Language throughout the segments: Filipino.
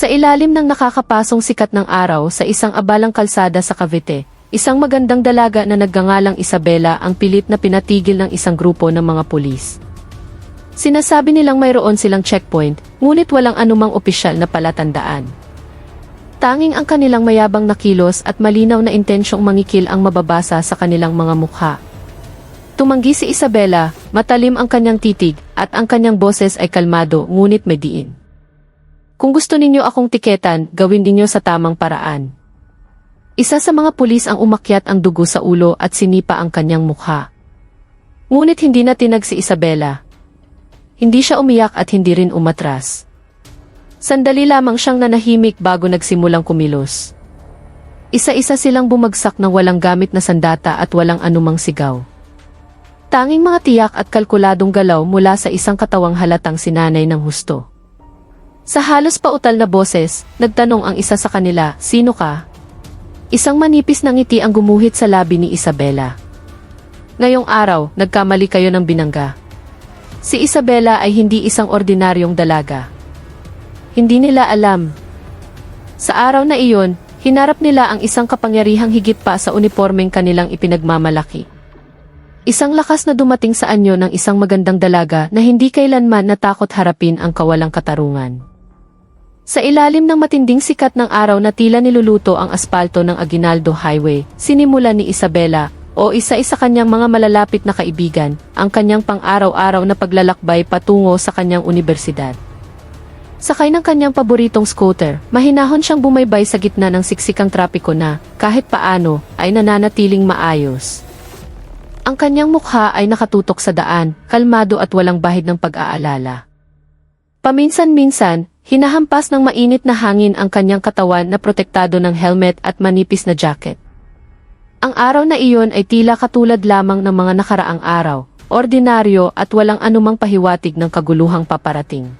Sa ilalim ng nakakapasong sikat ng araw sa isang abalang kalsada sa Cavite, isang magandang dalaga na nagngangalang Isabela ang pilit na pinatigil ng isang grupo ng mga pulis. Sinasabi nilang mayroon silang checkpoint, ngunit walang anumang opisyal na palatandaan. Tanging ang kanilang mayabang na kilos at malinaw na intensyong mangikil ang mababasa sa kanilang mga mukha. Tumanggi si Isabela, matalim ang kanyang titig, at ang kanyang boses ay kalmado ngunit may diin. Kung gusto ninyo akong tiketan, gawin ninyo sa tamang paraan. Isa sa mga pulis ang umakyat ang dugo sa ulo at sinipa ang kanyang mukha. Ngunit hindi na tinag si Isabela. Hindi siya umiyak at hindi rin umatras. Sandali lamang siyang nanahimik bago nagsimulang kumilos. Isa-isa silang bumagsak ng walang gamit na sandata at walang anumang sigaw. Tanging mga tiyak at kalkuladong galaw mula sa isang katawang halatang sinanay ng husto. Sa halos pautal na boses, nagtanong ang isa sa kanila, "Sino ka?" Isang manipis na ngiti ang gumuhit sa labi ni Isabela. "Ngayong araw, nagkamali kayo ng binangga. Si Isabela ay hindi isang ordinaryong dalaga. Hindi nila alam. Sa araw na iyon, hinarap nila ang isang kapangyarihang higit pa sa unipormeng kanilang ipinagmamalaki. Isang lakas na dumating sa anyo ng isang magandang dalaga na hindi kailanman natakot harapin ang kawalang katarungan. Sa ilalim ng matinding sikat ng araw na tila niluluto ang aspalto ng Aguinaldo Highway, sinimula ni Isabela, o isa-isa kanyang mga malalapit na kaibigan, ang kanyang pang-araw-araw na paglalakbay patungo sa kanyang universidad. Sakay ng kanyang paboritong scooter, mahinahon siyang bumaybay sa gitna ng siksikang trapiko na, kahit paano, ay nananatiling maayos. Ang kanyang mukha ay nakatutok sa daan, kalmado at walang bahid ng pag-aalala. Paminsan-minsan, hinahampas ng mainit na hangin ang kanyang katawan na protektado ng helmet at manipis na jacket. Ang araw na iyon ay tila katulad lamang ng mga nakaraang araw, ordinaryo at walang anumang pahiwatig ng kaguluhang paparating.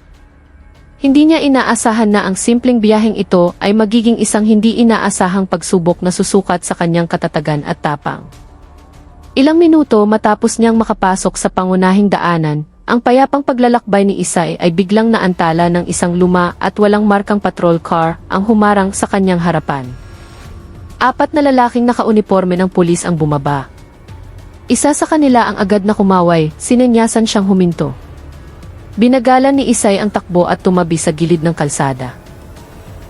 Hindi niya inaasahan na ang simpleng biyaheng ito ay magiging isang hindi inaasahang pagsubok na susukat sa kanyang katatagan at tapang. Ilang minuto matapos niyang makapasok sa pangunahing daanan, ang payapang paglalakbay ni Isay ay biglang naantala ng isang luma at walang markang patrol car ang humarang sa kanyang harapan. 4 na lalaking nakauniporme ng pulis ang bumaba. Isa sa kanila ang agad na kumaway, sinenyasan siyang huminto. Binagalan ni Isay ang takbo at tumabi sa gilid ng kalsada.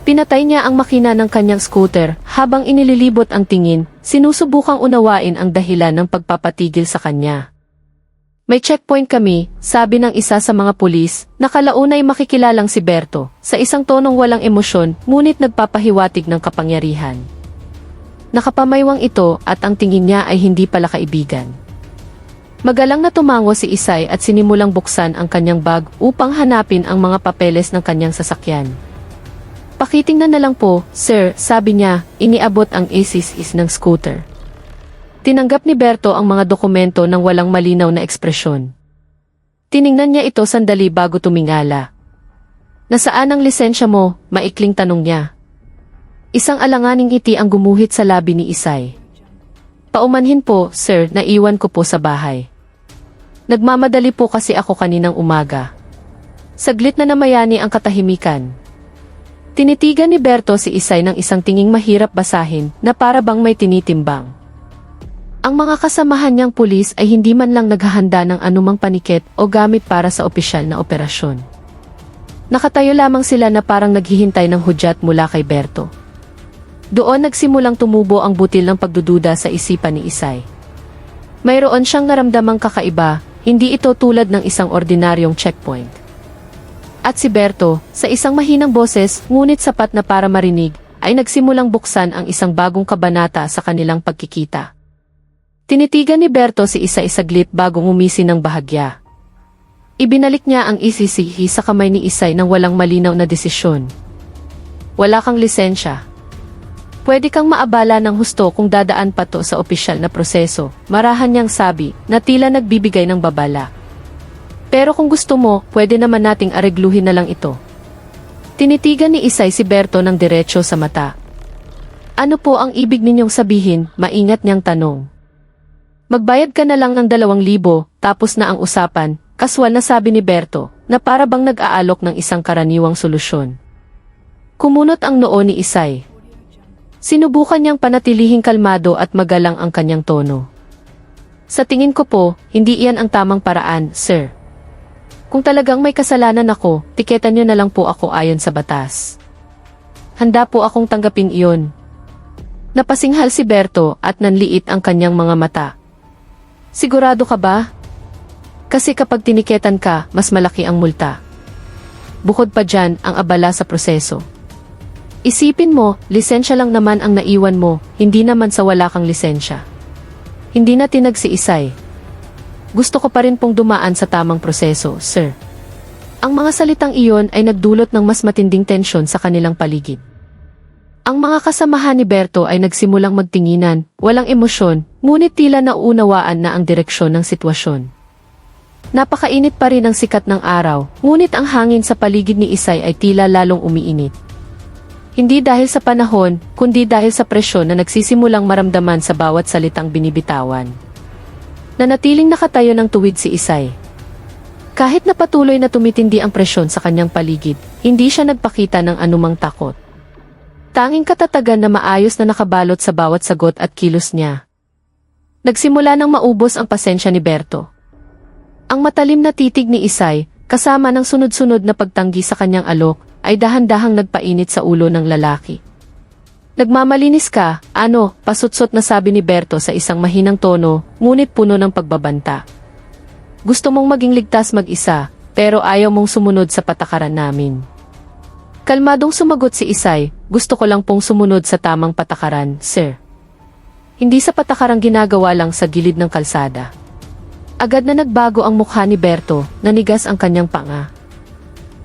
Pinatay niya ang makina ng kanyang scooter habang inililibot ang tingin, sinusubukang unawain ang dahilan ng pagpapatigil sa kanya. "May checkpoint kami," sabi ng isa sa mga pulis, na kalaunay makikilalang si Berto, sa isang tonong walang emosyon ngunit nagpapahiwatig ng kapangyarihan. Nakapamaywang ito at ang tingin niya ay hindi pala kaibigan. Magalang na tumango si Isay at sinimulang buksan ang kanyang bag upang hanapin ang mga papeles ng kanyang sasakyan. "Pakitingnan na lang po, sir," sabi niya, iniabot ang asis ng scooter. Tinanggap ni Berto ang mga dokumento ng walang malinaw na ekspresyon. Tiningnan niya ito sandali bago tumingala. "Nasaan ang lisensya mo?" maikling tanong niya. Isang alanganing ngiti ang gumuhit sa labi ni Isay. "Paumanhin po, sir, naiwan ko po sa bahay. Nagmamadali po kasi ako kaninang umaga." Saglit na namayani ang katahimikan. Tinitigan ni Berto si Isay ng isang tinging mahirap basahin na para bang may tinitimbang. Ang mga kasamahan niyang pulis ay hindi man lang naghahanda ng anumang paniket o gamit para sa opisyal na operasyon. Nakatayo lamang sila na parang naghihintay ng hudyat mula kay Berto. Doon nagsimulang tumubo ang butil ng pagdududa sa isipan ni Isay. Mayroon siyang naramdamang kakaiba, hindi ito tulad ng isang ordinaryong checkpoint. At si Berto, sa isang mahinang boses ngunit sapat na para marinig, ay nagsimulang buksan ang isang bagong kabanata sa kanilang pagkikita. Tinitigan ni Berto si Isay saglit bago ngumisi ng bahagya. Ibinalik niya ang ECC sa kamay ni Isay nang walang malinaw na desisyon. "Wala kang lisensya. Pwede kang maabala ng husto kung dadaan pa to sa opisyal na proseso," marahan niyang sabi, na tila nagbibigay ng babala. "Pero kung gusto mo, pwede naman nating aregluhin na lang ito." Tinitigan ni Isay si Berto ng diretso sa mata. "Ano po ang ibig ninyong sabihin?" maingat niyang tanong. "Magbayad ka na lang ng 2,000, tapos na ang usapan," kaswal na sabi ni Berto, na para bang nag-aalok ng isang karaniwang solusyon. Kumunot ang noo ni Isay. Sinubukan niyang panatilihing kalmado at magalang ang kanyang tono. Sa tingin ko po, hindi iyan ang tamang paraan, sir. Kung talagang may kasalanan ako, tiketan niyo na lang po ako ayon sa batas. Handa po akong tanggapin iyon. Napasinghal si Berto at nanliit ang kanyang mga mata. Sigurado ka ba? Kasi kapag tiniketan ka, mas malaki ang multa. Bukod pa dyan ang abala sa proseso. Isipin mo, lisensya lang naman ang naiwan mo, hindi naman sa wala kang lisensya. Hindi na tinag si Isay. Gusto ko pa rin pong dumaan sa tamang proseso, sir. Ang mga salitang iyon ay nagdulot ng mas matinding tensyon sa kanilang paligid. Ang mga kasamahan ni Berto ay nagsimulang magtinginan, walang emosyon, ngunit tila nauunawaan na ang direksyon ng sitwasyon. Napakainit pa rin ang sikat ng araw, ngunit ang hangin sa paligid ni Isay ay tila lalong umiinit. Hindi dahil sa panahon, kundi dahil sa presyon na nagsisimulang maramdaman sa bawat salitang binibitawan. Nanatiling nakatayo ng tuwid si Isay. Kahit na patuloy na tumitindi ang presyon sa kanyang paligid, hindi siya nagpakita ng anumang takot. Tanging katatagan na maayos na nakabalot sa bawat sagot at kilos niya. Nagsimula nang maubos ang pasensya ni Berto. Ang matalim na titig ni Isay, kasama ng sunod-sunod na pagtanggi sa kanyang alok, ay dahan-dahang nagpainit sa ulo ng lalaki. Nagmamalinis ka, ano, pasutsot na sabi ni Berto sa isang mahinang tono, ngunit puno ng pagbabanta. Gusto mong maging ligtas mag-isa, pero ayaw mong sumunod sa patakaran namin. Kalmadong sumagot si Isay, gusto ko lang pong sumunod sa tamang patakaran, sir. Hindi sa patakarang ginagawa lang sa gilid ng kalsada. Agad na nagbago ang mukha ni Berto, nanigas ang kanyang panga.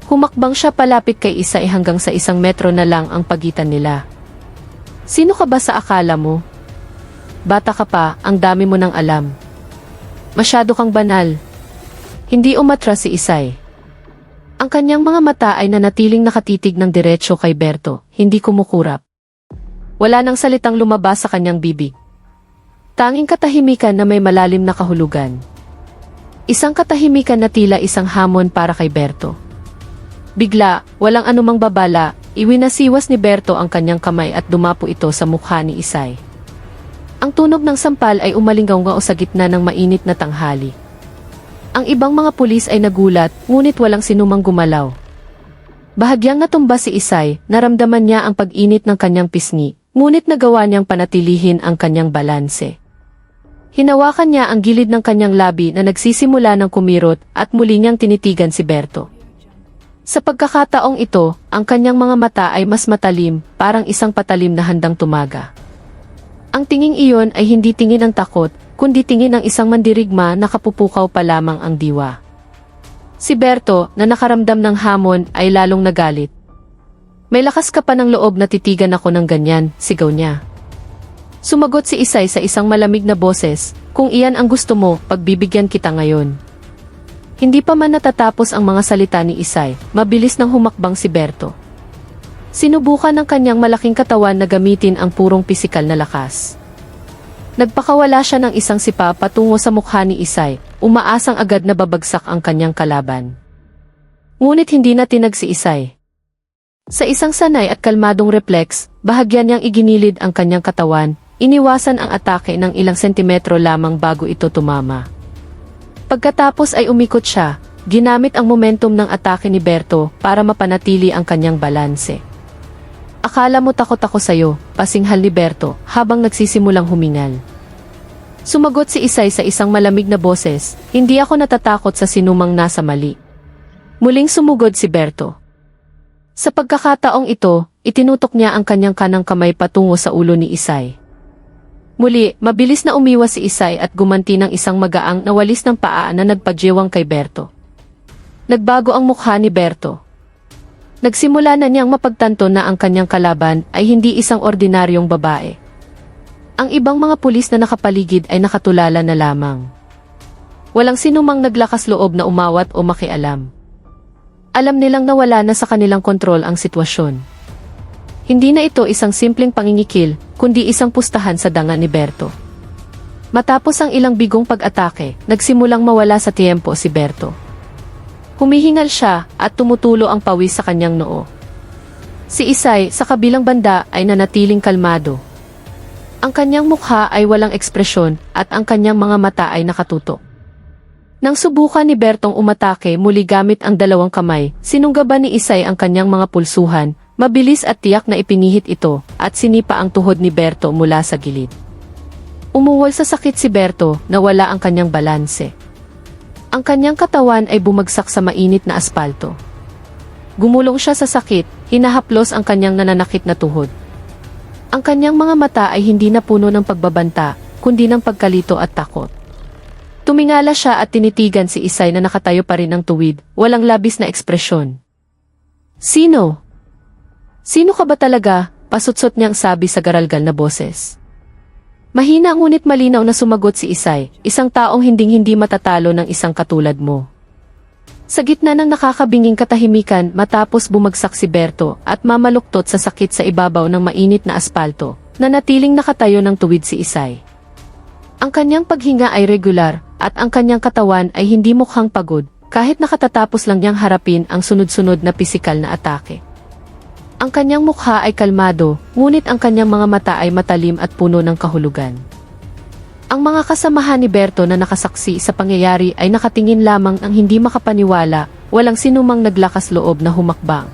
Humakbang siya palapit kay Isay hanggang sa 1 metro na lang ang pagitan nila. Sino ka ba sa akala mo? Bata ka pa, ang dami mo nang alam. Masyado kang banal. Hindi umatras si Isay. Ang kanyang mga mata ay nanatiling nakatitig ng diretsyo kay Berto, hindi kumukurap. Wala nang salitang lumabas sa kanyang bibig. Tanging katahimikan na may malalim na kahulugan. Isang katahimikan na tila isang hamon para kay Berto. Bigla, walang anumang babala, iwinasiwas ni Berto ang kanyang kamay at dumapo ito sa mukha ni Isay. Ang tunog ng sampal ay umalinggaw-ngaw sa gitna ng mainit na tanghali. Ang ibang mga pulis ay nagulat, ngunit walang sinumang gumalaw. Bahagyang natumba si Isay, naramdaman niya ang pag-init ng kanyang pisngi, ngunit nagawa niyang panatilihin ang kanyang balanse. Hinawakan niya ang gilid ng kanyang labi na nagsisimula ng kumirot at muli niyang tinitigan si Berto. Sa pagkakataong ito, ang kanyang mga mata ay mas matalim, parang isang patalim na handang tumaga. Ang tinging iyon ay hindi tingin ng takot, kundi tingin ng isang mandirigma na kapupukaw pa lamang ang diwa. Si Berto, na nakaramdam ng hamon, ay lalong nagalit. May lakas ka pa ng loob na titigan ako ng ganyan, sigaw niya. Sumagot si Isay sa isang malamig na boses, kung iyan ang gusto mo, pagbibigyan kita ngayon. Hindi pa man natatapos ang mga salita ni Isay, mabilis nang humakbang si Berto. Sinubukan ng kanyang malaking katawan na gamitin ang purong pisikal na lakas. Nagpakawala siya ng isang sipa patungo sa mukha ni Isay, umaasang agad na babagsak ang kanyang kalaban. Ngunit hindi na tinag si Isay. Sa isang sanay at kalmadong reflex, bahagyan niyang iginilid ang kanyang katawan, iniwasan ang atake ng ilang sentimetro lamang bago ito tumama. Pagkatapos ay umikot siya, ginamit ang momentum ng atake ni Berto para mapanatili ang kanyang balanse. Akala mo takot ako sa'yo, pasinghal ni Berto habang nagsisimulang humingal. Sumagot si Isay sa isang malamig na boses, hindi ako natatakot sa sinumang nasa mali. Muling sumugod si Berto. Sa pagkakataong ito, itinutok niya ang kanyang kanang kamay patungo sa ulo ni Isay. Muli, mabilis na umiwas si Isay at gumanti ng isang magaang na walis ng paa na nagpadyewang kay Berto. Nagbago ang mukha ni Berto. Nagsimula na niyang mapagtanto na ang kanyang kalaban ay hindi isang ordinaryong babae. Ang ibang mga pulis na nakapaligid ay nakatulala na lamang. Walang sinumang naglakas loob na umawat o makialam. Alam nilang nawala na sa kanilang kontrol ang sitwasyon. Hindi na ito isang simpleng pangingikil, kundi isang pustahan sa danga ni Berto. Matapos ang ilang bigong pag-atake, nagsimulang mawala sa tiempo si Berto. Humihingal siya at tumutulo ang pawis sa kanyang noo. Si Isay sa kabilang banda ay nanatiling kalmado. Ang kanyang mukha ay walang ekspresyon at ang kanyang mga mata ay nakatutok. Nang subukan ni Bertong umatake muli gamit ang dalawang kamay, sinunggaban ni Isay ang kanyang mga pulsuhan, mabilis at tiyak na ipinihit ito, at sinipa ang tuhod ni Berto mula sa gilid. Umuwal sa sakit si Berto, nawala ang kanyang balanse. Ang kanyang katawan ay bumagsak sa mainit na aspalto. Gumulong siya sa sakit, hinahaplos ang kanyang nananakit na tuhod. Ang kanyang mga mata ay hindi na puno ng pagbabanta, kundi ng pagkalito at takot. Tumingala siya at tinitigan si Isay na nakatayo pa rin ng tuwid, walang labis na ekspresyon. Sino? Sino ka ba talaga? Pasutsot niyang sabi sa garalgal na boses. Mahina ngunit malinaw na sumagot si Isay, isang taong hinding-hindi matatalo ng isang katulad mo. Sa gitna ng nakakabinging katahimikan matapos bumagsak si Berto at mamaluktot sa sakit sa ibabaw ng mainit na aspalto, nanatiling nakatayo ng tuwid si Isay. Ang kanyang paghinga ay regular at ang kanyang katawan ay hindi mukhang pagod kahit nakatatapos lang niyang harapin ang sunod-sunod na pisikal na atake. Ang kanyang mukha ay kalmado, ngunit ang kanyang mga mata ay matalim at puno ng kahulugan. Ang mga kasamahan ni Berto na nakasaksi sa pangyayari ay nakatingin lamang ang hindi makapaniwala, walang sinumang naglakas loob na humakbang.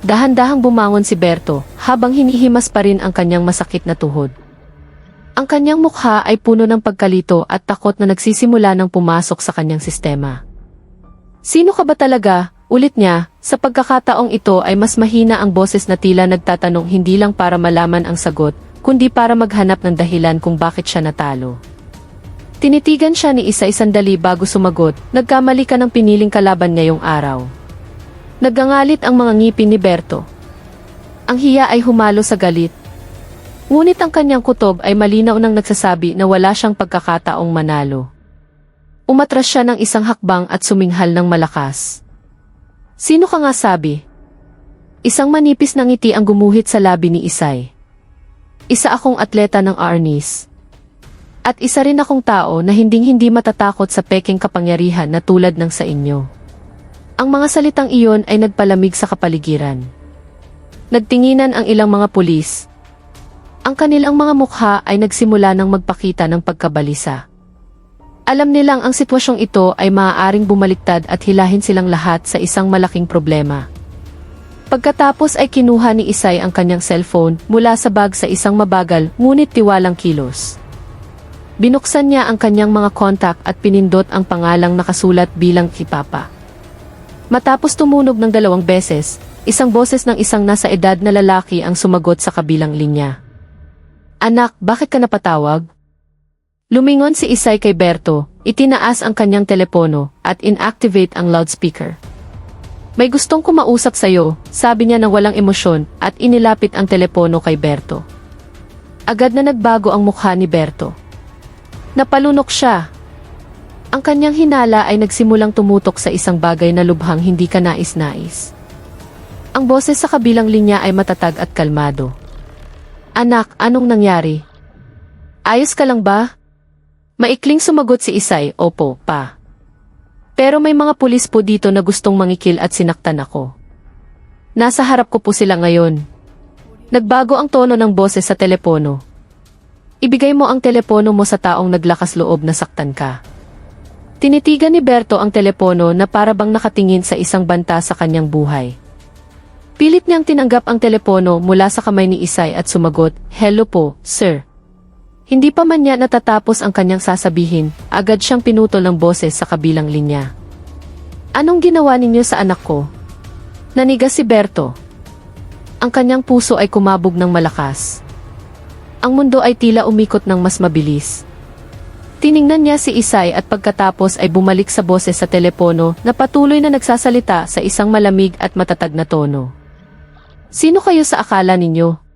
Dahan-dahang bumangon si Berto, habang hinihimas pa rin ang kanyang masakit na tuhod. Ang kanyang mukha ay puno ng pagkalito at takot na nagsisimula ng pumasok sa kanyang sistema. Sino ka ba talaga? Ulit niya, sa pagkakataong ito ay mas mahina ang boses na tila nagtatanong hindi lang para malaman ang sagot, kundi para maghanap ng dahilan kung bakit siya natalo. Tinitigan siya ni Isay sandali bago sumagot, nagkamali ka ng piniling kalaban ngayong araw. Naggangalit ang mga ngipin ni Berto. Ang hiya ay humalo sa galit. Ngunit ang kanyang kutob ay malinaw nang nagsasabi na wala siyang pagkakataong manalo. Umatras siya ng isang hakbang at suminghal ng malakas. Sino ka nga sabi? Isang manipis na ngiti ang gumuhit sa labi ni Isay. Isa akong atleta ng Arnis. At isa rin akong tao na hinding-hindi matatakot sa peking kapangyarihan na tulad ng sa inyo. Ang mga salitang iyon ay nagpalamig sa kapaligiran. Nagtinginan ang ilang mga pulis. Ang kanilang mga mukha ay nagsimula ng magpakita ng pagkabalisa. Alam nilang ang sitwasyong ito ay maaaring bumaliktad at hilahin silang lahat sa isang malaking problema. Pagkatapos ay kinuha ni Isay ang kanyang cellphone mula sa bag sa isang mabagal ngunit tiwalang kilos. Binuksan niya ang kanyang mga kontak at pinindot ang pangalang nakasulat bilang Kipapa. Matapos tumunog ng 2 beses, isang boses ng isang nasa edad na lalaki ang sumagot sa kabilang linya. Anak, bakit ka napatawag? Lumingon si Isay kay Berto, itinaas ang kanyang telepono at inactivate ang loudspeaker. May gustong kumausap sa'yo, sabi niya ng walang emosyon at inilapit ang telepono kay Berto. Agad na nagbago ang mukha ni Berto. Napalunok siya. Ang kanyang hinala ay nagsimulang tumutok sa isang bagay na lubhang hindi ka nais-nais. Ang boses sa kabilang linya ay matatag at kalmado. Anak, anong nangyari? Ayos ka lang ba? Maikling sumagot si Isay, opo, pa. Pero may mga pulis po dito na gustong mangikil at sinaktan ako. Nasa harap ko po sila ngayon. Nagbago ang tono ng boses sa telepono. Ibigay mo ang telepono mo sa taong naglakas loob na saktan ka. Tinitigan ni Berto ang telepono na para bang nakatingin sa isang banta sa kanyang buhay. Pilit niyang tinanggap ang telepono mula sa kamay ni Isay at sumagot, "Hello po, sir." Hindi pa man niya natatapos ang kanyang sasabihin, agad siyang pinutol ng boses sa kabilang linya. Anong ginawa ninyo sa anak ko? Nanigas si Berto. Ang kanyang puso ay kumabog ng malakas. Ang mundo ay tila umikot ng mas mabilis. Tiningnan niya si Isay at pagkatapos ay bumalik sa boses sa telepono na patuloy na nagsasalita sa isang malamig at matatag na tono. Sino kayo sa akala ninyo?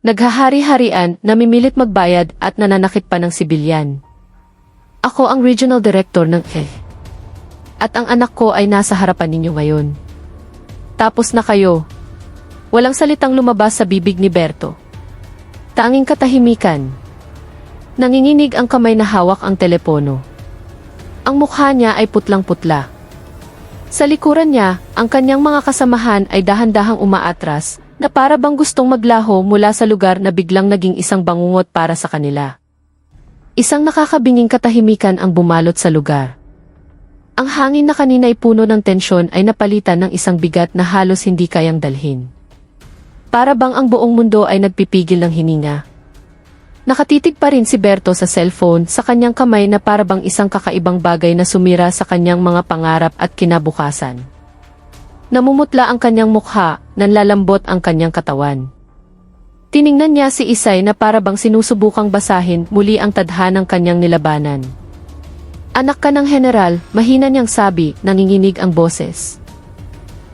Naghahari-harian, namimilit magbayad at nananakit pa ng sibilyan. Ako ang regional director ng At ang anak ko ay nasa harapan ninyo ngayon. Tapos na kayo. Walang salitang lumabas sa bibig ni Berto. Tanging katahimikan. Nanginginig ang kamay na hawak ang telepono. Ang mukha niya ay putlang-putla. Sa likuran niya, ang kanyang mga kasamahan ay dahan-dahang umaatras, na para bang gustong maglaho mula sa lugar na biglang naging isang bangungot para sa kanila. Isang nakakabinging katahimikan ang bumalot sa lugar. Ang hangin na kanina ay puno ng tensyon ay napalitan ng isang bigat na halos hindi kayang dalhin. Para bang ang buong mundo ay nagpipigil ng hininga. Nakatitig pa rin si Berto sa cellphone sa kanyang kamay na para bang isang kakaibang bagay na sumira sa kanyang mga pangarap at kinabukasan. Namumutla ang kanyang mukha, nanlalambot ang kanyang katawan. Tiningnan niya si Isay na para bang sinusubukang basahin muli ang tadhanang kanyang nilabanan. Anak ka ng general, mahina niyang sabi, nanginginig ang boses.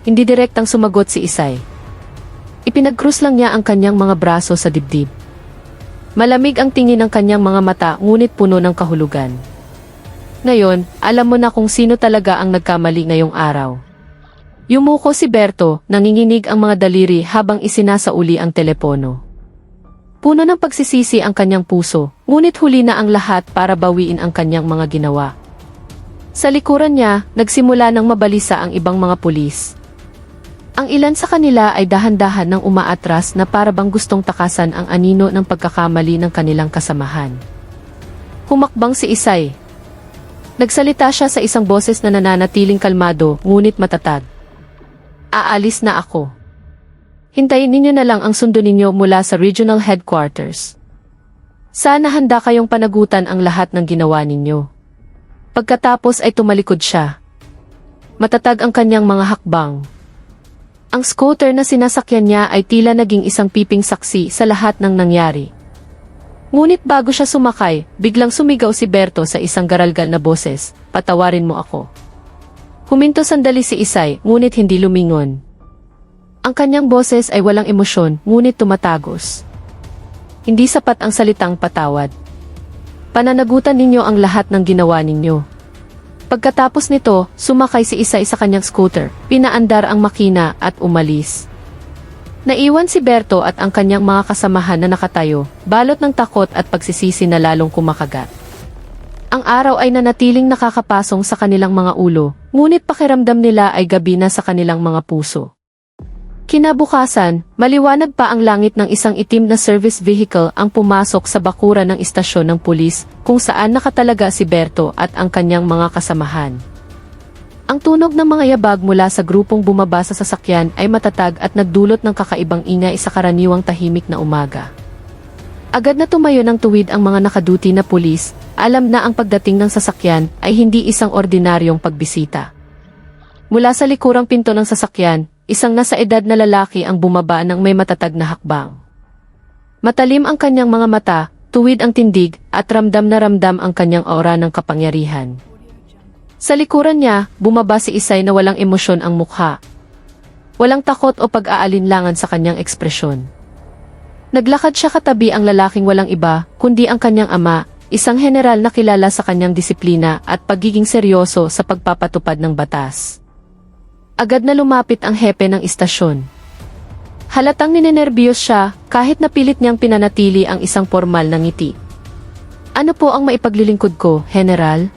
Hindi direktang sumagot si Isay. Ipinagkrus lang niya ang kanyang mga braso sa dibdib. Malamig ang tingin ng kanyang mga mata ngunit puno ng kahulugan. Ngayon, alam mo na kung sino talaga ang nagkamali ngayong araw. Yumuko si Berto, nanginginig ang mga daliri habang isinasauli ang telepono. Puno ng pagsisisi ang kanyang puso, ngunit huli na ang lahat para bawiin ang kanyang mga ginawa. Sa likuran niya, nagsimula ng mabalisa ang ibang mga pulis. Ang ilan sa kanila ay dahan-dahan ng umaatras na para bang gustong takasan ang anino ng pagkakamali ng kanilang kasamahan. Humakbang si Isay. Nagsalita siya sa isang boses na nananatiling kalmado ngunit matatag. Aalis na ako. Hintayin ninyo na lang ang sundo ninyo mula sa regional headquarters. Sana handa kayong panagutan ang lahat ng ginawa ninyo. Pagkatapos ay tumalikod siya. Matatag ang kanyang mga hakbang. Ang scooter na sinasakyan niya ay tila naging isang piping saksi sa lahat ng nangyari. Ngunit bago siya sumakay, biglang sumigaw si Berto sa isang garalgal na boses, "Patawarin mo ako." Huminto sandali si Isay, ngunit hindi lumingon. Ang kanyang boses ay walang emosyon, ngunit tumatagos. Hindi sapat ang salitang patawad. Pananagutan ninyo ang lahat ng ginawa ninyo. Pagkatapos nito, sumakay si Isay sa kanyang scooter, pinaandar ang makina at umalis. Naiwan si Berto at ang kanyang mga kasamahan na nakatayo, balot ng takot at pagsisisi na lalong kumakagat. Ang araw ay nanatiling nakakapasong sa kanilang mga ulo, ngunit pakiramdam nila ay gabi na sa kanilang mga puso. Kinabukasan, maliwanag pa ang langit ng isang itim na service vehicle ang pumasok sa bakuran ng istasyon ng pulis kung saan nakatalaga si Berto at ang kanyang mga kasamahan. Ang tunog ng mga yabag mula sa grupong bumaba sa sasakyan ay matatag at nagdulot ng kakaibang ingay sa karaniwang tahimik na umaga. Agad na tumayo ng tuwid ang mga nakaduty na pulis, alam na ang pagdating ng sasakyan ay hindi isang ordinaryong pagbisita. Mula sa likurang pinto ng sasakyan, isang nasa edad na lalaki ang bumaba ng may matatag na hakbang. Matalim ang kanyang mga mata, tuwid ang tindig, at ramdam na ramdam ang kanyang aura ng kapangyarihan. Sa likuran niya, bumaba si Isay na walang emosyon ang mukha. Walang takot o pag-aalinlangan sa kanyang ekspresyon. Naglakad siya katabi ang lalaking walang iba, kundi ang kanyang ama, isang general na kilala sa kanyang disiplina at pagiging seryoso sa pagpapatupad ng batas. Agad na lumapit ang hepe ng istasyon. Halatang ninenerbiyos siya kahit napilit niyang pinanatili ang isang formal na ngiti. "Ano po ang maipaglilingkod ko, General?"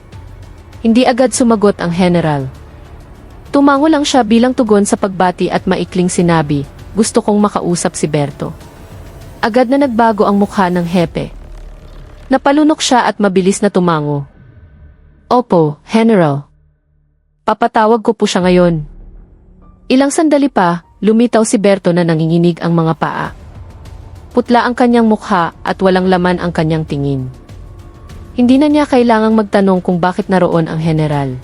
Hindi agad sumagot ang general. Tumango lang siya bilang tugon sa pagbati at maikling sinabi, "Gusto kong makausap si Berto." Agad na nagbago ang mukha ng hepe. Napalunok siya at mabilis na tumango. "Opo, General. Papatawag ko po siya ngayon." Ilang sandali pa, lumitaw si Berto na nanginginig ang mga paa. Putla ang kanyang mukha at walang laman ang kanyang tingin. Hindi na niya kailangang magtanong kung bakit naroon ang general.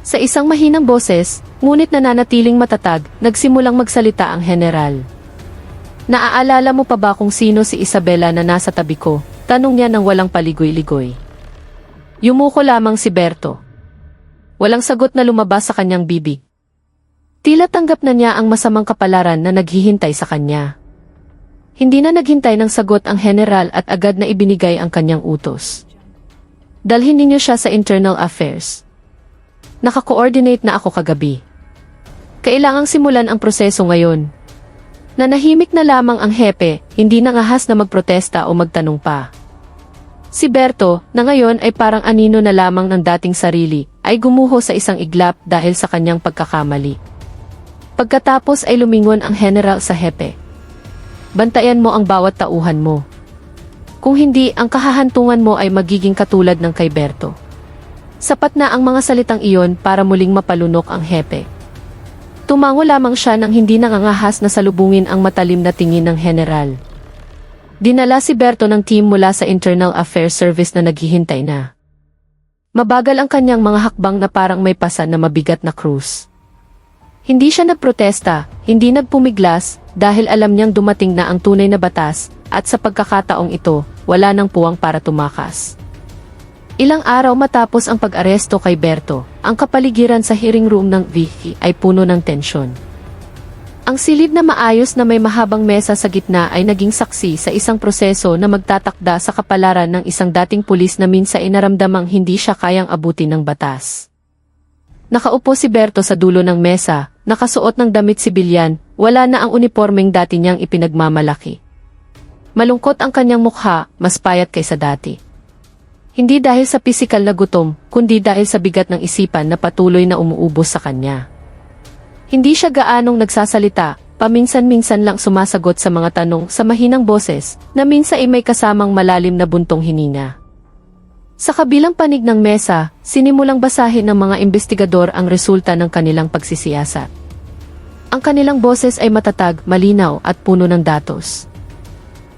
Sa isang mahinang boses, ngunit nananatiling matatag, nagsimulang magsalita ang general. "Naaalala mo pa ba kung sino si Isabela na nasa tabi ko?" Tanong niya nang walang paligoy-ligoy. Yumuko lamang si Berto. Walang sagot na lumabas sa kanyang bibig. Tila tanggap na niya ang masamang kapalaran na naghihintay sa kanya. Hindi na naghintay ng sagot ang general at agad na ibinigay ang kanyang utos. "Dalhin ninyo siya sa internal affairs. Naka-coordinate na ako kagabi. Kailangang simulan ang proseso ngayon." Nanahimik na lamang ang hepe, hindi nangahas na magprotesta o magtanong pa. Si Berto, na ngayon ay parang anino na lamang ng dating sarili, ay gumuho sa isang iglap dahil sa kanyang pagkakamali. Pagkatapos ay lumingon ang general sa hepe. Bantayan mo ang bawat tauhan mo. Kung hindi, ang kahahantungan mo ay magiging katulad ng kay Berto. Sapat na ang mga salitang iyon para muling mapalunok ang hepe. Tumango lamang siya nang hindi nangangahas na salubungin ang matalim na tingin ng general. Dinala si Berto ng team mula sa Internal Affairs Service na naghihintay na. Mabagal ang kanyang mga hakbang na parang may pasan na mabigat na krus. Hindi siya nagprotesta, hindi nagpumiglas, dahil alam niyang dumating na ang tunay na batas, at sa pagkakataong ito, wala nang puwang para tumakas. Ilang araw matapos ang pag-aresto kay Berto, ang kapaligiran sa hearing room ng VP ay puno ng tensyon. Ang silid na maayos na may mahabang mesa sa gitna ay naging saksi sa isang proseso na magtatakda sa kapalaran ng isang dating pulis na minsan ay naramdamang hindi siya kayang abutin ng batas. Nakaupo si Berto sa dulo ng mesa, nakasuot ng damit sibilyan, wala na ang unipormeng dati niyang ipinagmamalaki. Malungkot ang kanyang mukha, mas payat kaysa dati. Hindi dahil sa pisikal na gutom, kundi dahil sa bigat ng isipan na patuloy na umuubos sa kanya. Hindi siya gaanong nagsasalita, paminsan-minsan lang sumasagot sa mga tanong sa mahinang boses, na minsan ay may kasamang malalim na buntong hininga. Sa kabilang panig ng mesa, sinimulang basahin ng mga investigador ang resulta ng kanilang pagsisiyasat. Ang kanilang boses ay matatag, malinaw at puno ng datos.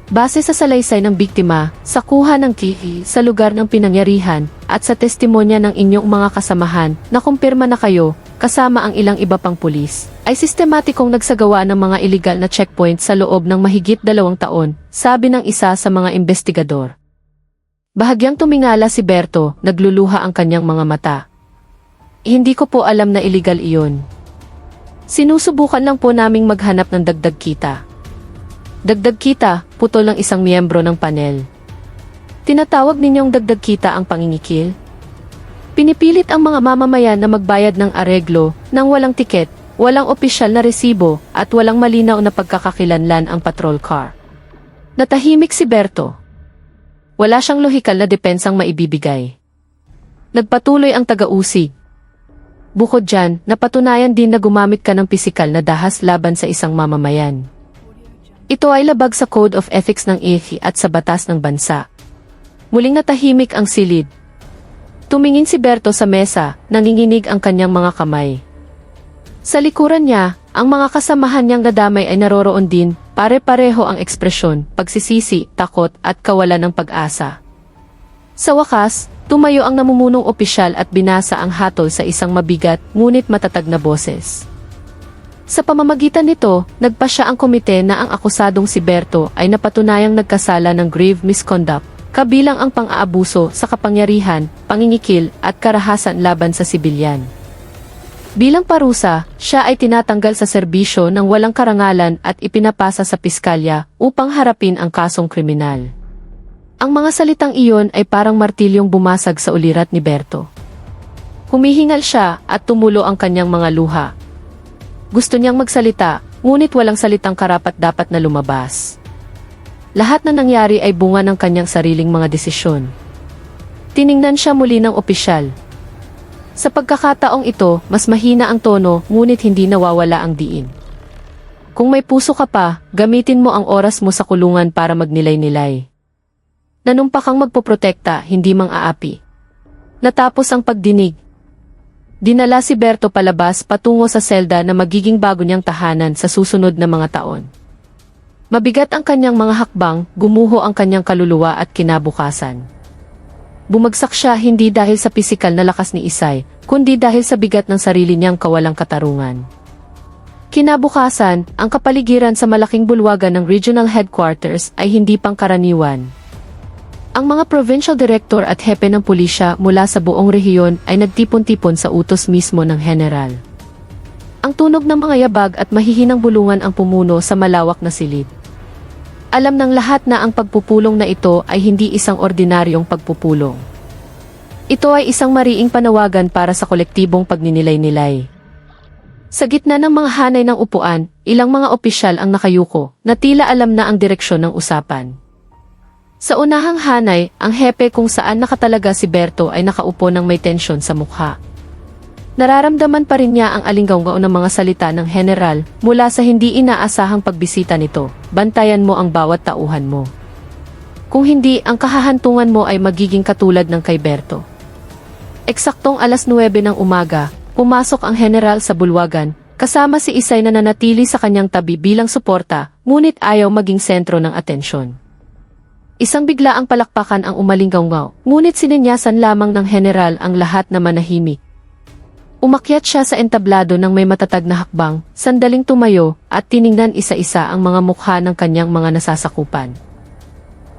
Base sa salaysay ng biktima, sa kuha ng kihi sa lugar ng pinangyarihan, at sa testimonya ng inyong mga kasamahan, na kumpirma na kayo, kasama ang ilang iba pang pulis, ay sistematikong nagsagawa ng mga iligal na checkpoint sa loob ng mahigit 2 taon, sabi ng isa sa mga investigador. Bahagyang tumingala si Berto, nagluluha ang kanyang mga mata. Hindi ko po alam na iligal iyon. Sinusubukan lang po naming maghanap ng dagdag kita. Dagdag kita, putol ng isang miyembro ng panel. Tinatawag ninyong dagdag kita ang pangingikil? Pinipilit ang mga mamamayan na magbayad ng areglo, nang walang tiket, walang opisyal na resibo, at walang malinaw na pagkakakilanlan ang patrol car. Natahimik si Berto. Wala siyang lohikal na depensang maibibigay. Nagpatuloy ang taga-usig. Bukod dyan, napatunayan din na gumamit ka ng pisikal na dahas laban sa isang mamamayan. Ito ay labag sa Code of Ethics ng IHI at sa batas ng bansa. Muling natahimik ang silid. Tumingin si Berto sa mesa, nanginginig ang kanyang mga kamay. Sa likuran niya, ang mga kasamahan niyang nadamay ay naroroon din, pare-pareho ang ekspresyon, pagsisisi, takot at kawalan ng pag-asa. Sa wakas, tumayo ang namumunong opisyal at binasa ang hatol sa isang mabigat ngunit matatag na boses. Sa pamamagitan nito, nagpasya ang komite na ang akusadong si Berto ay napatunayang nagkasala ng grave misconduct, kabilang ang pang-aabuso sa kapangyarihan, pangingikil at karahasan laban sa sibilyan. Bilang parusa, siya ay tinatanggal sa serbisyo ng walang karangalan at ipinapasa sa piskalya upang harapin ang kasong kriminal. Ang mga salitang iyon ay parang martilyong bumasag sa ulirat ni Berto. Humihingal siya at tumulo ang kanyang mga luha. Gusto niyang magsalita, ngunit walang salitang karapat-dapat na lumabas. Lahat na nangyari ay bunga ng kanyang sariling mga desisyon. Tiningnan siya muli ng opisyal. Sa pagkakataong ito, mas mahina ang tono, ngunit hindi nawawala ang diin. Kung may puso ka pa, gamitin mo ang oras mo sa kulungan para magnilay-nilay. Nanumpa kang magpoprotekta, hindi mang-aapi. Natapos ang pagdinig. Dinala si Berto palabas patungo sa selda na magiging bago niyang tahanan sa susunod na mga taon. Mabigat ang kanyang mga hakbang, gumuho ang kanyang kaluluwa at kinabukasan. Bumagsak siya hindi dahil sa pisikal na lakas ni Isay, kundi dahil sa bigat ng sarili niyang kawalang katarungan. Kinabukasan, ang kapaligiran sa malaking bulwagan ng regional headquarters ay hindi pangkaraniwan. Ang mga provincial director at hepe ng pulisya mula sa buong rehiyon ay nagtipon-tipon sa utos mismo ng general. Ang tunog ng mga yabag at mahihinang bulungan ang pumuno sa malawak na silid. Alam ng lahat na ang pagpupulong na ito ay hindi isang ordinaryong pagpupulong. Ito ay isang mariing panawagan para sa kolektibong pagninilay-nilay. Sa gitna ng mga hanay ng upuan, ilang mga opisyal ang nakayuko, na tila alam na ang direksyon ng usapan. Sa unahang hanay, ang hepe kung saan nakatalaga si Berto ay nakaupo ng may tensyon sa mukha. Nararamdaman pa rin niya ang alinggaw ng mga salita ng general mula sa hindi inaasahang pagbisita nito. Bantayan mo ang bawat tauhan mo. Kung hindi, ang kahahantungan mo ay magiging katulad ng kay Berto. Eksaktong 9:00 ng umaga, pumasok ang general sa bulwagan, kasama si Isay na nanatili sa kanyang tabi bilang suporta, ngunit ayaw maging sentro ng atensyon. Isang biglaang palakpakan ang umalinggaw, ngunit sininyasan lamang ng general ang lahat na manahimik. Umakyat siya sa entablado ng may matatag na hakbang, sandaling tumayo, at tiningnan isa-isa ang mga mukha ng kanyang mga nasasakupan.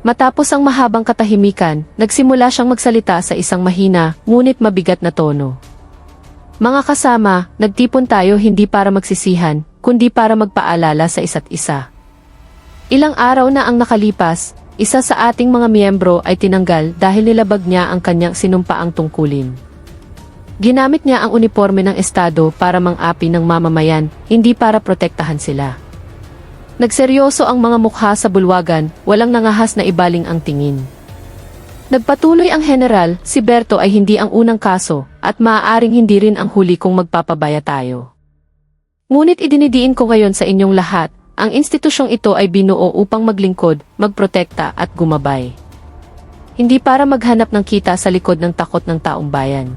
Matapos ang mahabang katahimikan, nagsimula siyang magsalita sa isang mahina, ngunit mabigat na tono. Mga kasama, nagtipon tayo hindi para magsisihan, kundi para magpaalala sa isa't isa. Ilang araw na ang nakalipas, isa sa ating mga miyembro ay tinanggal dahil nilabag niya ang kanyang sinumpaang tungkulin. Ginamit niya ang uniforme ng estado para mang-api ng mamamayan, hindi para protektahan sila. Nagseryoso ang mga mukha sa bulwagan, walang nangahas na ibaling ang tingin. Nagpatuloy ang general, si Berto ay hindi ang unang kaso, at maaaring hindi rin ang huli kung magpapabaya tayo. Ngunit idinidiin ko ngayon sa inyong lahat, ang institusyong ito ay binuo upang maglingkod, magprotekta at gumabay. Hindi para maghanap ng kita sa likod ng takot ng taong bayan.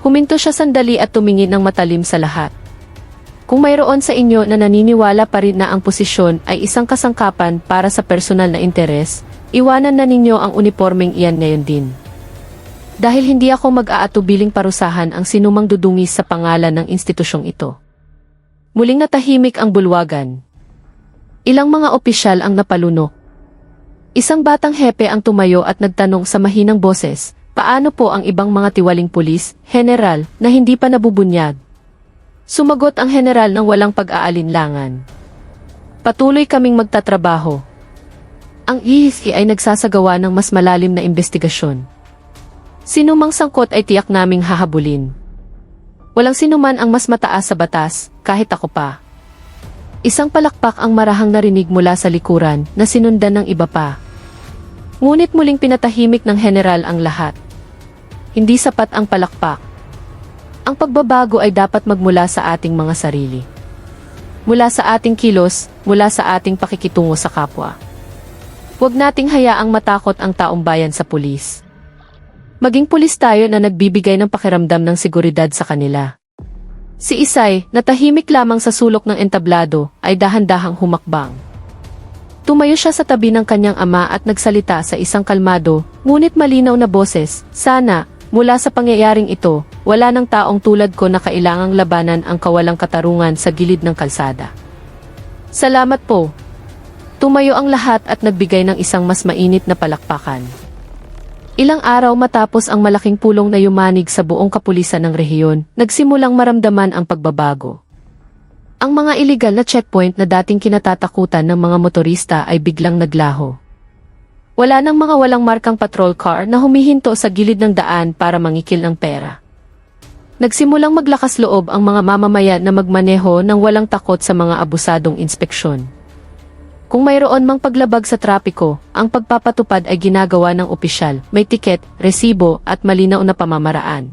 Huminto siya sandali at tumingin ng matalim sa lahat. Kung mayroon sa inyo na naniniwala pa rin na ang posisyon ay isang kasangkapan para sa personal na interes, iwanan na ninyo ang uniformeng iyan ngayon din. Dahil hindi ako mag-aatubiling parusahan ang sinumang dudungis sa pangalan ng institusyong ito. Muling natahimik ang bulwagan. Ilang mga opisyal ang napalunok. Isang batang hepe ang tumayo at nagtanong sa mahinang boses, paano po ang ibang mga tiwaling pulis, general, na hindi pa nabubunyag? Sumagot ang general ng walang pag-aalinlangan. Patuloy kaming magtatrabaho. Ang IHC ay nagsasagawa ng mas malalim na investigasyon. Sinumang sangkot ay tiyak naming hahabulin. Walang sinuman ang mas mataas sa batas, kahit ako pa. Isang palakpak ang marahang narinig mula sa likuran na sinundan ng iba pa. Ngunit muling pinatahimik ng general ang lahat. Hindi sapat ang palakpak. Ang pagbabago ay dapat magmula sa ating mga sarili. Mula sa ating kilos, mula sa ating pakikitungo sa kapwa. Huwag nating hayaang matakot ang taong bayan sa pulis. Maging pulis tayo na nagbibigay ng pakiramdam ng seguridad sa kanila. Si Isay, na tahimik lamang sa sulok ng entablado, ay dahan-dahang humakbang. Tumayo siya sa tabi ng kanyang ama at nagsalita sa isang kalmado, ngunit malinaw na boses, sana, mula sa pangyayaring ito, wala ng taong tulad ko na kailangang labanan ang kawalang katarungan sa gilid ng kalsada. Salamat po. Tumayo ang lahat at nagbigay ng isang mas mainit na palakpakan. Ilang araw matapos ang malaking pulong na yumanig sa buong kapulisan ng rehiyon, nagsimulang maramdaman ang pagbabago. Ang mga iligal na checkpoint na dating kinatatakutan ng mga motorista ay biglang naglaho. Wala nang mga walang markang patrol car na humihinto sa gilid ng daan para mangikil ng pera. Nagsimulang maglakas loob ang mga mamamayan na magmaneho ng walang takot sa mga abusadong inspeksyon. Kung mayroon mang paglabag sa trapiko, ang pagpapatupad ay ginagawa ng opisyal, may tiket, resibo at malinaw na pamamaraan.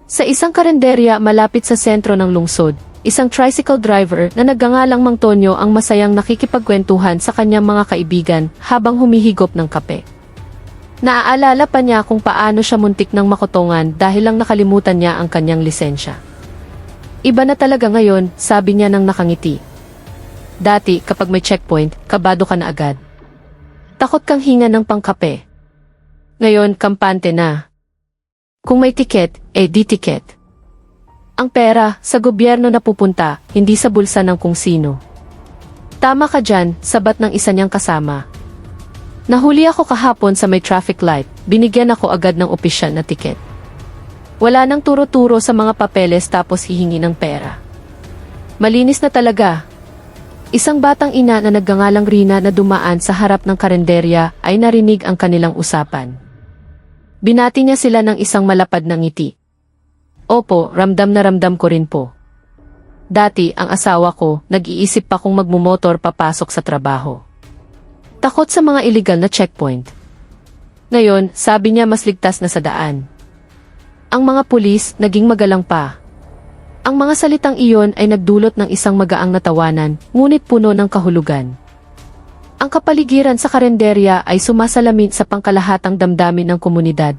Sa isang karenderya malapit sa sentro ng lungsod, isang tricycle driver na nagngangalang Mang Tonyo ang masayang nakikipagkwentuhan sa kanyang mga kaibigan habang humihigop ng kape. Naaalala pa niya kung paano siya muntik ng makotongan dahil lang nakalimutan niya ang kanyang lisensya. Iba na talaga ngayon, sabi niya nang nakangiti. Dati, kapag may checkpoint, kabado ka na agad. Takot kang hinga ng pangkape. Ngayon, kampante na. Kung may tiket, di tiket. Ang pera, sa gobyerno na pupunta, hindi sa bulsa ng kung sino. Tama ka dyan, sabat ng isa niyang kasama. Nahuli ako kahapon sa may traffic light, binigyan ako agad ng opisyal na tiket. Wala nang turo-turo sa mga papeles tapos hihingi ng pera. Malinis na talaga. Isang batang ina na nagngangalang Rina na dumaan sa harap ng karenderya ay narinig ang kanilang usapan. Binati niya sila ng isang malapad na ngiti. Opo, ramdam na ramdam ko rin po. Dati, ang asawa ko, nag-iisip pa kung magmumotor papasok sa trabaho. Takot sa mga illegal na checkpoint. Ngayon, sabi niya mas ligtas na sa daan. Ang mga pulis naging magalang pa. Ang mga salitang iyon ay nagdulot ng isang magaang na tawanan, ngunit puno ng kahulugan. Ang kapaligiran sa karenderya ay sumasalamin sa pangkalahatang damdamin ng komunidad.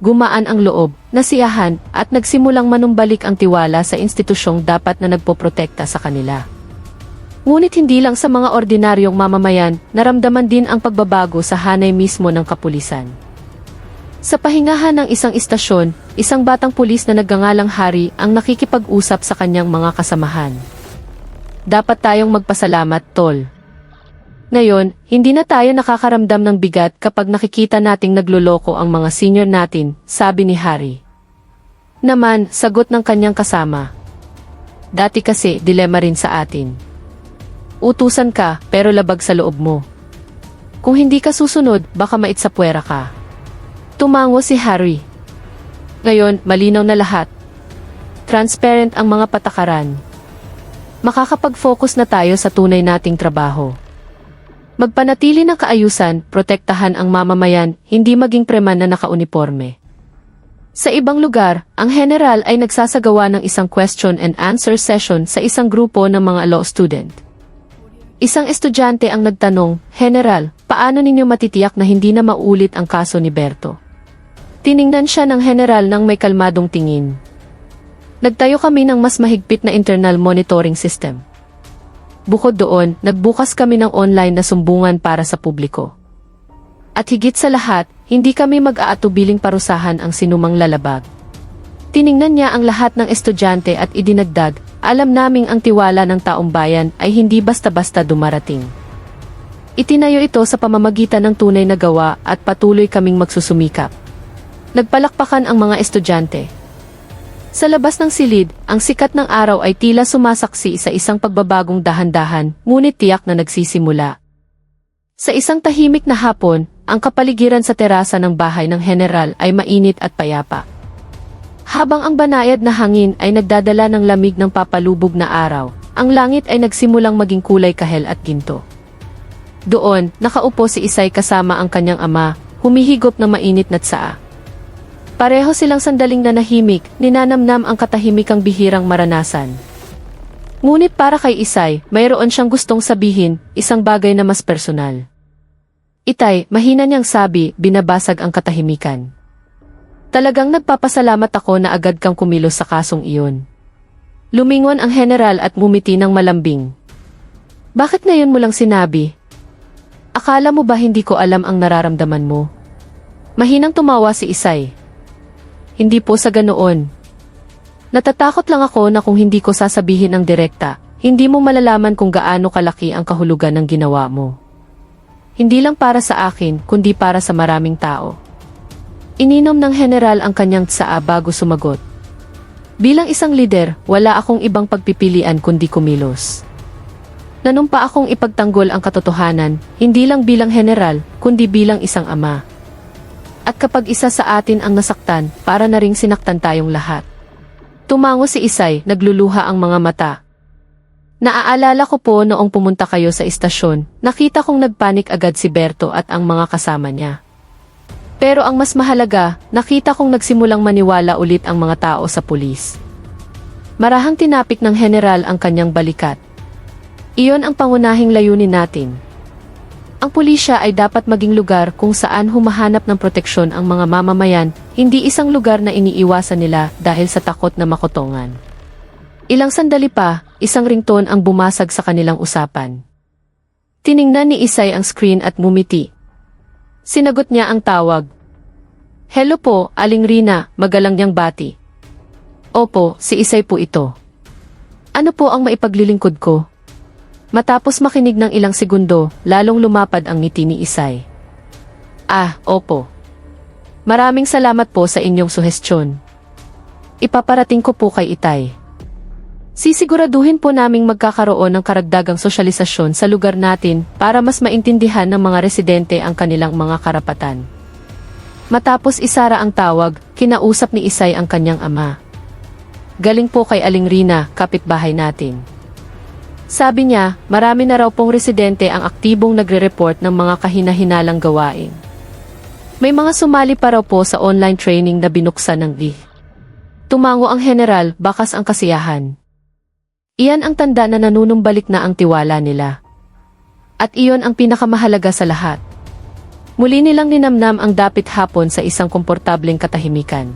Gumaan ang loob, nasiyahan, at nagsimulang manumbalik ang tiwala sa institusyong dapat na nagpoprotekta sa kanila. Ngunit hindi lang sa mga ordinaryong mamamayan, naramdaman din ang pagbabago sa hanay mismo ng kapulisan. Sa pahingahan ng isang istasyon, isang batang pulis na nagngangalang Harry ang nakikipag-usap sa kanyang mga kasamahan. Dapat tayong magpasalamat, tol. Ngayon, hindi na tayo nakakaramdam ng bigat kapag nakikita nating nagloloko ang mga senior natin, sabi ni Harry. Naman, sagot ng kanyang kasama. Dati kasi, dilema rin sa atin. Utusan ka, pero labag sa loob mo. Kung hindi ka susunod, baka maitsapwera ka. Tumango si Harry. Ngayon, malinaw na lahat. Transparent ang mga patakaran. Makakapag-focus na tayo sa tunay nating trabaho. Magpanatili ng kaayusan, protektahan ang mamamayan, hindi maging preman na nakauniporme. Sa ibang lugar, ang general ay nagsasagawa ng isang question and answer session sa isang grupo ng mga law student. Isang estudyante ang nagtanong, General, paano ninyo matitiyak na hindi na mauulit ang kaso ni Berto? Tiningnan siya ng general ng may kalmadong tingin. Nagtayo kami ng mas mahigpit na internal monitoring system. Bukod doon, nagbukas kami ng online na sumbungan para sa publiko. At higit sa lahat, hindi kami mag-aatubiling parusahan ang sinumang lalabag. Tiningnan niya ang lahat ng estudyante at idinagdag, alam naming ang tiwala ng taong bayan ay hindi basta-basta dumarating. Itinayo ito sa pamamagitan ng tunay na gawa at patuloy kaming magsusumikap. Nagpalakpakan ang mga estudyante. Sa labas ng silid, ang sikat ng araw ay tila sumasaksi sa isang pagbabagong dahan-dahan, ngunit tiyak na nagsisimula. Sa isang tahimik na hapon, ang kapaligiran sa terasa ng bahay ng general ay mainit at payapa. Habang ang banayad na hangin ay nagdadala ng lamig ng papalubog na araw, ang langit ay nagsimulang maging kulay kahel at ginto. Doon, nakaupo si Isay kasama ang kanyang ama, humihigop ng mainit na tsaa. Pareho silang sandaling nanahimik, ninanamnam ang katahimikang bihirang maranasan. Ngunit para kay Isay, mayroon siyang gustong sabihin, isang bagay na mas personal. Itay, mahina niyang sabi, binabasag ang katahimikan. Talagang nagpapasalamat ako na agad kang kumilos sa kasong iyon. Lumingon ang general at ngumiti ng malambing. Bakit ngayon mo lang sinabi? Akala mo ba hindi ko alam ang nararamdaman mo? Mahinang tumawa si Isay. Hindi po sa ganoon. Natatakot lang ako na kung hindi ko sasabihin ng direkta, hindi mo malalaman kung gaano kalaki ang kahulugan ng ginawa mo. Hindi lang para sa akin, kundi para sa maraming tao. Ininom ng general ang kanyang tsaa bago sumagot. Bilang isang lider, wala akong ibang pagpipilian kundi kumilos. Nanumpa akong ipagtanggol ang katotohanan, hindi lang bilang general, kundi bilang isang ama. At kapag isa sa atin ang nasaktan, para na ring sinaktan tayong lahat. Tumango si Isay, nagluluha ang mga mata. Naaalala ko po noong pumunta kayo sa istasyon, nakita kong nagpanik agad si Berto at ang mga kasama niya. Pero ang mas mahalaga, nakita kong nagsimulang maniwala ulit ang mga tao sa pulis. Marahang tinapik ng general ang kanyang balikat. Iyon ang pangunahing layunin natin. Ang pulisya ay dapat maging lugar kung saan humahanap ng proteksyon ang mga mamamayan, hindi isang lugar na iniiwasan nila dahil sa takot na makotongan. Ilang sandali pa, isang ringtone ang bumasag sa kanilang usapan. Tiningnan ni Isay ang screen at ngumiti. Sinagot niya ang tawag. Hello po, Aling Rina, magalang niyang bati. Opo, si Isay po ito. Ano po ang maipaglilingkod ko? Matapos makinig ng ilang segundo, lalong lumapad ang ngiti ni Isay. Opo. Maraming salamat po sa inyong suhestyon. Ipaparating ko po kay Itay. Sisiguraduhin po naming magkakaroon ng karagdagang sosyalisasyon sa lugar natin para mas maintindihan ng mga residente ang kanilang mga karapatan. Matapos isara ang tawag, kinausap ni Isay ang kanyang ama. Galing po kay Aling Rina, kapitbahay natin. Sabi niya, marami na raw pong residente ang aktibong nagre-report ng mga kahina-hinalang gawain. May mga sumali pa raw po sa online training na binuksan ng Tumango ang general, bakas ang kasiyahan. Iyan ang tanda na nanunumbalik na ang tiwala nila. At iyon ang pinakamahalaga sa lahat. Muli nilang ninamnam ang dapit hapon sa isang komportableng katahimikan.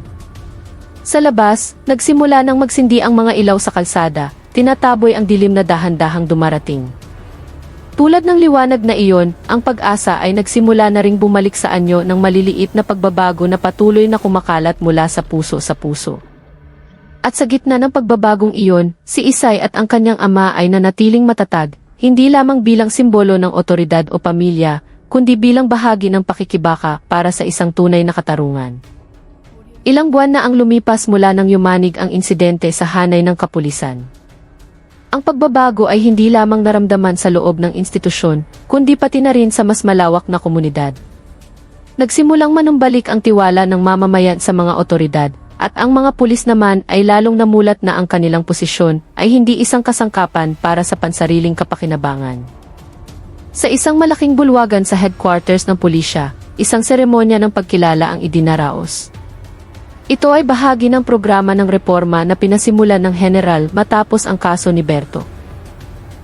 Sa labas, nagsimula nang magsindi ang mga ilaw sa kalsada, tinataboy ang dilim na dahan-dahang dumarating. Tulad ng liwanag na iyon, ang pag-asa ay nagsimula na ring bumalik sa anyo ng maliliit na pagbabago na patuloy na kumakalat mula sa puso sa puso. At sa gitna ng pagbabagong iyon, si Isay at ang kanyang ama ay nanatiling matatag, hindi lamang bilang simbolo ng otoridad o pamilya, kundi bilang bahagi ng pakikibaka para sa isang tunay na katarungan. Ilang buwan na ang lumipas mula nang yumanig ang insidente sa hanay ng kapulisan. Ang pagbabago ay hindi lamang naramdaman sa loob ng institusyon, kundi pati na rin sa mas malawak na komunidad. Nagsimulang manumbalik ang tiwala ng mamamayan sa mga otoridad, at ang mga pulis naman ay lalong namulat na ang kanilang posisyon ay hindi isang kasangkapan para sa pansariling kapakinabangan. Sa isang malaking bulwagan sa headquarters ng pulisya, isang seremonya ng pagkilala ang idinaraos. Ito ay bahagi ng programa ng reforma na pinasimulan ng general matapos ang kaso ni Berto.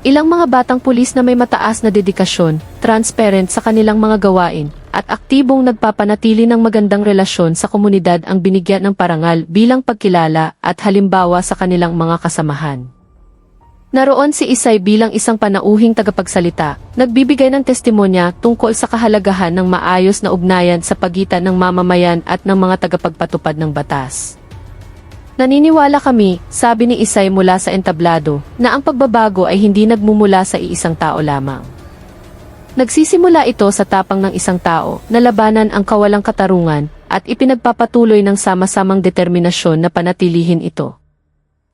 Ilang mga batang pulis na may mataas na dedikasyon, transparent sa kanilang mga gawain, at aktibong nagpapanatili ng magandang relasyon sa komunidad ang binigyan ng parangal bilang pagkilala at halimbawa sa kanilang mga kasamahan. Naroon si Isay bilang isang panauhing tagapagsalita, nagbibigay ng testimonya tungkol sa kahalagahan ng maayos na ugnayan sa pagitan ng mamamayan at ng mga tagapagpatupad ng batas. Naniniwala kami, sabi ni Isay mula sa entablado, na ang pagbabago ay hindi nagmumula sa iisang tao lamang. Nagsisimula ito sa tapang ng isang tao na labanan ang kawalang katarungan at ipinagpapatuloy ng sama-samang determinasyon na panatilihin ito.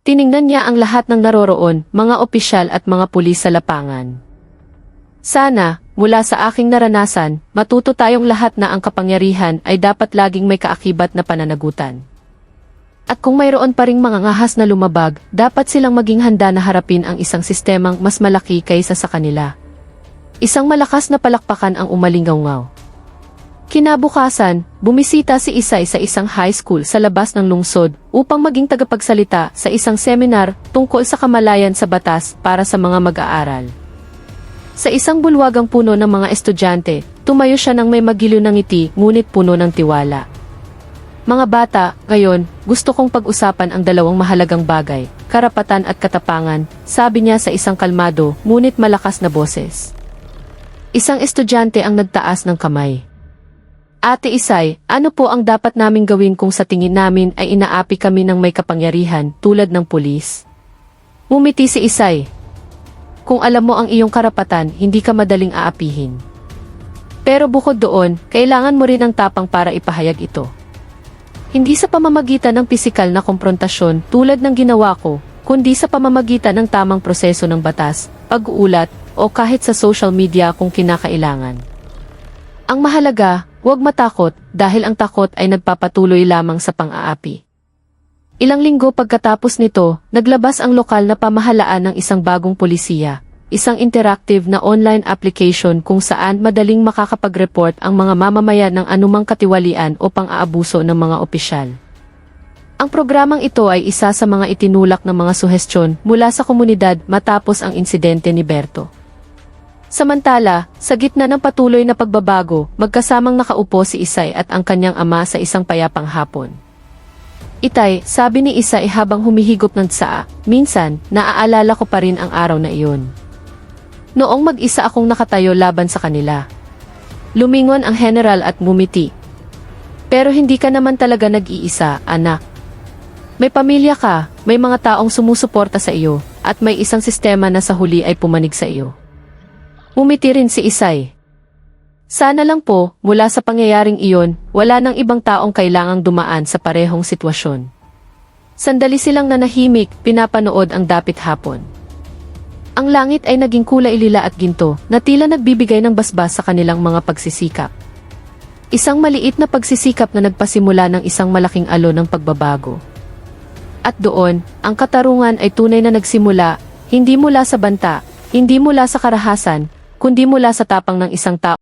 Tiningnan niya ang lahat ng naroroon, mga opisyal at mga pulis sa lapangan. Sana, mula sa aking naranasan, matuto tayong lahat na ang kapangyarihan ay dapat laging may kaakibat na pananagutan. At kung mayroon pa ring mga ngahas na lumabag, dapat silang maging handa na harapin ang isang sistemang mas malaki kaysa sa kanila. Isang malakas na palakpakan ang umalingaw-ngaw. Kinabukasan, bumisita si Isay sa isang high school sa labas ng lungsod upang maging tagapagsalita sa isang seminar tungkol sa kamalayan sa batas para sa mga mag-aaral. Sa isang bulwagang puno ng mga estudyante, tumayo siya ng may magiliw na ngiti ngunit puno ng tiwala. Mga bata, ngayon, gusto kong pag-usapan ang dalawang mahalagang bagay, karapatan at katapangan, sabi niya sa isang kalmado ngunit malakas na boses. Isang estudyante ang nagtaas ng kamay. Ate Isay, ano po ang dapat naming gawin kung sa tingin namin ay inaapi kami ng may kapangyarihan tulad ng pulis? Ngumiti si Isay. Kung alam mo ang iyong karapatan, hindi ka madaling aapihin. Pero bukod doon, kailangan mo rin ang tapang para ipahayag ito. Hindi sa pamamagitan ng pisikal na komprontasyon tulad ng ginawa ko, kundi sa pamamagitan ng tamang proseso ng batas, pag-uulat, o kahit sa social media kung kinakailangan. Ang mahalaga, huwag matakot dahil ang takot ay nagpapatuloy lamang sa pang-aapi. Ilang linggo pagkatapos nito, naglabas ang lokal na pamahalaan ng isang bagong polisiya, isang interactive na online application kung saan madaling makakapag-report ang mga mamamayan ng anumang katiwalian o pang-aabuso ng mga opisyal. Ang programang ito ay isa sa mga itinulak ng mga suhestyon mula sa komunidad matapos ang insidente ni Berto. Samantala, sa gitna ng patuloy na pagbabago, magkasamang nakaupo si Isay at ang kanyang ama sa isang payapang hapon. Itay, sabi ni Isay habang humihigop ng tsaa, minsan, naaalala ko pa rin ang araw na iyon. Noong mag-isa akong nakatayo laban sa kanila. Lumingon ang general at ngumiti. Pero hindi ka naman talaga nag-iisa, anak. May pamilya ka, may mga taong sumusuporta sa iyo, at may isang sistema na sa huli ay pumanig sa iyo. Umiti rin si Isay. Sana lang po, mula sa pangyayaring iyon, wala nang ibang taong kailangang dumaan sa parehong sitwasyon. Sandali silang nanahimik, pinapanood ang dapit hapon. Ang langit ay naging kulay lila at ginto, na tila nagbibigay ng basbas sa kanilang mga pagsisikap. Isang maliit na pagsisikap na nagpasimula ng isang malaking alon ng pagbabago. At doon, ang katarungan ay tunay na nagsimula, hindi mula sa banta, hindi mula sa karahasan, kundi mula sa tapang ng isang tao.